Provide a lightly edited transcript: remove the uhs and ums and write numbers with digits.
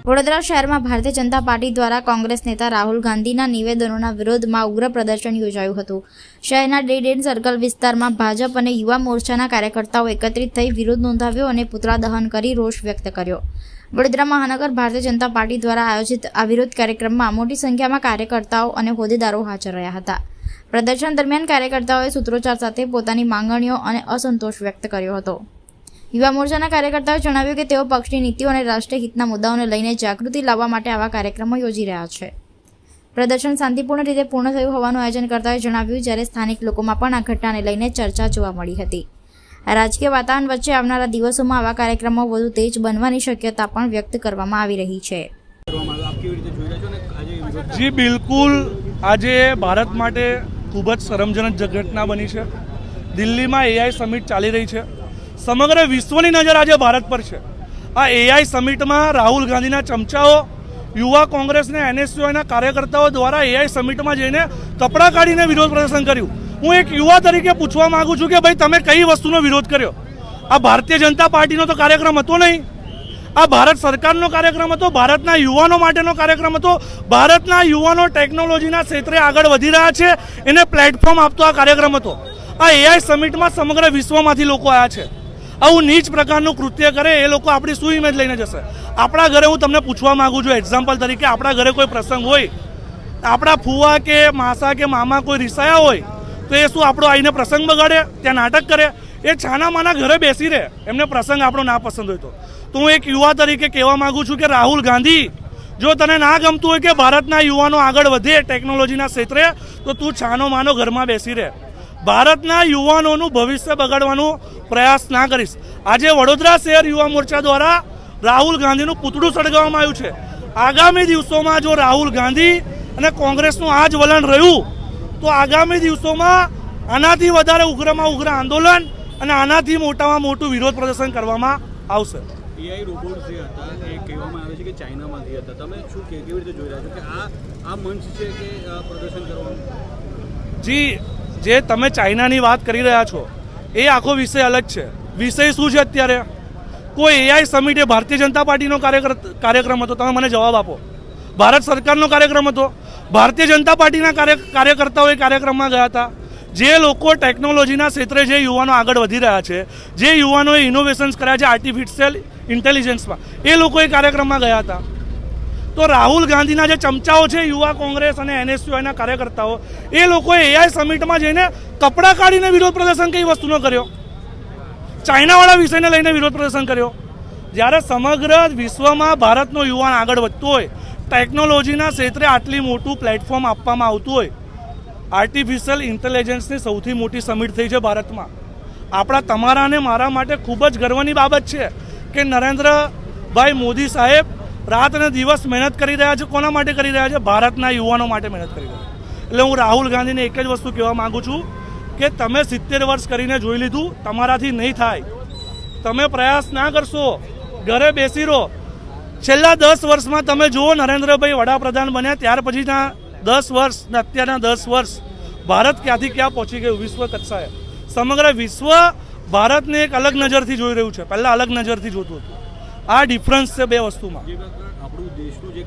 વડોદરા શહેરમાં ભારતીય જનતા પાર્ટી દ્વારા કોંગ્રેસ નેતા રાહુલ ગાંધીના નિવેદનોના વિરોધમાં ઉગ્ર પ્રદર્શન યોજાયું હતું। શહેરના ડેડ એન્ડ સર્કલ વિસ્તારમાં ભાજપ અને યુવા મોરચાના કાર્યકર્તાઓ એકત્રિત થઈ વિરોધ નોંધાવ્યો અને પુતળા દહન કરી રોષ વ્યક્ત કર્યો। વડોદરા મહાનગર ભારતીય જનતા પાર્ટી દ્વારા આયોજિત આ વિરોધ કાર્યક્રમમાં મોટી સંખ્યામાં કાર્યકર્તાઓ અને હોદ્દેદારો હાજર રહ્યા હતા। પ્રદર્શન દરમિયાન કાર્યકર્તાઓએ સૂત્રોચ્ચાર સાથે પોતાની માંગણીઓ અને અસંતોષ વ્યક્ત કર્યો હતો। યુવા મોરચાના કાર્યકર્તાઓએ જણાવ્યું કે તેઓ પક્ષની નીતિઓ અને રાષ્ટ્રીય હિતના મુદ્દાઓને લઈને જાગૃતિ લાવવા માટે આવા કાર્યક્રમો યોજી રહ્યા છે। પ્રદર્શન શાંતિપૂર્ણ રીતે પૂર્ણ થયું હોવાનું આયોજનકર્તાઓએ જણાવ્યું, જ્યારે સ્થાનિક લોકોમાં પણ આ ઘટનાને લઈને ચર્ચા જોવા મળી હતી। રાજકીય વાતાવરણ વચ્ચે આવનારા દિવસોમાં આવા કાર્યક્રમો વધુ તેજ બનવાની શક્યતા પણ વ્યક્ત કરવામાં આવી રહી છે। જી બિલકુલ, આજે ભારત માટે ખૂબ જ શરમજનક ઘટના બની છે। દિલ્હીમાં એઆઈ સમિટ ચાલી રહી છે। સમગ્ર વિશ્વની નજર આજે ભારત પર છે। આ એઆઈ સમિટમાં રાહુલ ગાંધીના ચમચાઓ, યુવા કોંગ્રેસના એનએસયુઆઈના કાર્યકર્તાઓ દ્વારા એઆઈ સમિટમાં જઈને કપડાં કાઢીને વિરોધ પ્રદર્શન કર્યું। હું એક યુવા તરીકે પૂછવા માંગુ છું કે ભાઈ તમે કઈ વસ્તુનો વિરોધ કર્યો? આ ભારતીય જનતા પાર્ટીનો તો કાર્યક્રમ હતો નહીં, આ ભારત સરકારનો કાર્યક્રમ હતો, ભારતના યુવાનો માટેનો કાર્યક્રમ હતો। ભારતના યુવાનો ટેકનોલોજીના ક્ષેત્રે આગળ વધી રહ્યા છે, એને પ્લેટફોર્મ આપતો આ કાર્યક્રમ હતો। આ એઆઈ સમિટમાં સમગ્ર વિશ્વમાંથી લોકો આવ્યા છે। આવું નીચ પ્રકારનું કૃત્ય કરે એ લોકો આપણી શું ઇમેજ લઈને જશે? આપણા ઘરે હું તમને પૂછવા માંગુ છું, એક્ઝામ્પલ તરીકે આપણા ઘરે કોઈ પ્રસંગ હોય, આપણા ફુવા કે માસા કે મામા કોઈ રિસાયા હોય તો એ શું આપણો આવીને પ્રસંગ બગાડે, ત્યાં નાટક કરે? એ છાના માના ઘરે બેસી રહે, એમને પ્રસંગ આપણો ના પસંદ હોય તો હું એક યુવા તરીકે કહેવા માંગુ છું કે રાહુલ ગાંધી, જો તને ના ગમતું હોય કે ભારતના યુવાનો આગળ વધે ટેકનોલોજીના ક્ષેત્રે, તો તું છાનો માનો ઘરમાં બેસી રહે। ભારતના યુવાનોનું ભવિષ્ય બગાડવાનો પ્રયાસ ના કરીશ। આજે વડોદરા શહેર યુવા મોરચા દ્વારા રાહુલ ગાંધીનું પૂતળું સળગાવવામાં આવ્યું છે। આગામી દિવસોમાં જો રાહુલ ગાંધી અને કોંગ્રેસનું આ જ વલણ રહ્યું તો આગામી દિવસોમાં આનાથી વધારે ઉગ્રમાં ઉગ્ર આંદોલન અને આનાથી મોટામાં મોટું વિરોધ પ્રદર્શન કરવામાં આવશે। એઆઈ રોબોટ જે હતા એ કહેવામાં આવે છે કે ચાઇનામાંથી હતા, તમે શું કેવી રીતે જોઈ રહ્યા છો કે આ મંચ છે કે પ્રદર્શન કરવાનું? જી, જે તમે ચાઇનાની વાત કરી રહ્યા છો એ આખો વિષય અલગ છે। વિષય શું છે? અત્યારે કોઈ એઆઈ સમિટ એ ભારતીય જનતા પાર્ટીનો કાર્યક્રમ હતો? તમે મને જવાબ આપો। ભારત સરકારનો કાર્યક્રમ હતો? ભારતીય જનતા પાર્ટીના કાર્યકર્તાઓ એ કાર્યક્રમમાં ગયા હતા। જે લોકો ટેકનોલોજીના ક્ષેત્રે જે યુવાનો આગળ વધી રહ્યા છે, જે યુવાનોએ ઇનોવેશન્સ કર્યા છે આર્ટિફિશિયલ ઇન્ટેલિજન્સમાં, એ લોકો એ કાર્યક્રમમાં ગયા હતા। તો રાહુલ ગાંધીના જે ચમચાઓ છે, યુવા કોંગ્રેસ અને એનએસયુઆઈના કાર્યકર્તાઓ, એ લોકોએ એઆઈ સમિટમાં જઈને કપડાં કાઢીને વિરોધ પ્રદર્શન કઈ વસ્તુનો કર્યો? ચાઇનાવાળા વિષયને લઈને વિરોધ પ્રદર્શન કર્યો। જ્યારે સમગ્ર વિશ્વમાં ભારતનો યુવાન આગળ વધતો હોય, ટેકનોલોજીના ક્ષેત્રે આટલી મોટું પ્લેટફોર્મ આપવામાં આવતું હોય, આર્ટિફિશિયલ ઇન્ટેલિજન્સની સૌથી મોટી સમિટ થઈ છે ભારતમાં। આપણા તમારા અને મારા માટે ખૂબ જ ગર્વની બાબત છે કે નરેન્દ્રભાઈ મોદી સાહેબ રાત અને દિવસ મહેનત કરી રહ્યા છે। કોના માટે કરી રહ્યા છે? ભારતના યુવાનો માટે મહેનત કરી રહ્યા છે। એટલે હું રાહુલ ગાંધીને એક જ વસ્તુ કહેવા માગું છું કે તમે 70 વર્ષ કરીને જોઈ લીધું, તમારાથી નહીં થાય। તમે પ્રયાસ ના કરશો, ઘરે બેસી રહો। છેલ્લા 10 વર્ષમાં તમે જુઓ, નરેન્દ્રભાઈ વડાપ્રધાન બન્યા ત્યાર પછીના 10 વર્ષ ને અત્યારના 10 વર્ષ ભારત ક્યાંથી ક્યાં પહોંચી ગયું વિશ્વ કક્ષાએ। સમગ્ર વિશ્વ ભારતને એક અલગ નજરથી જોઈ રહ્યું છે, પહેલાં અલગ નજરથી જોતું હતું। આ ડિફરન્સ છે બે વસ્તુમાં। આપણું દેશનું જે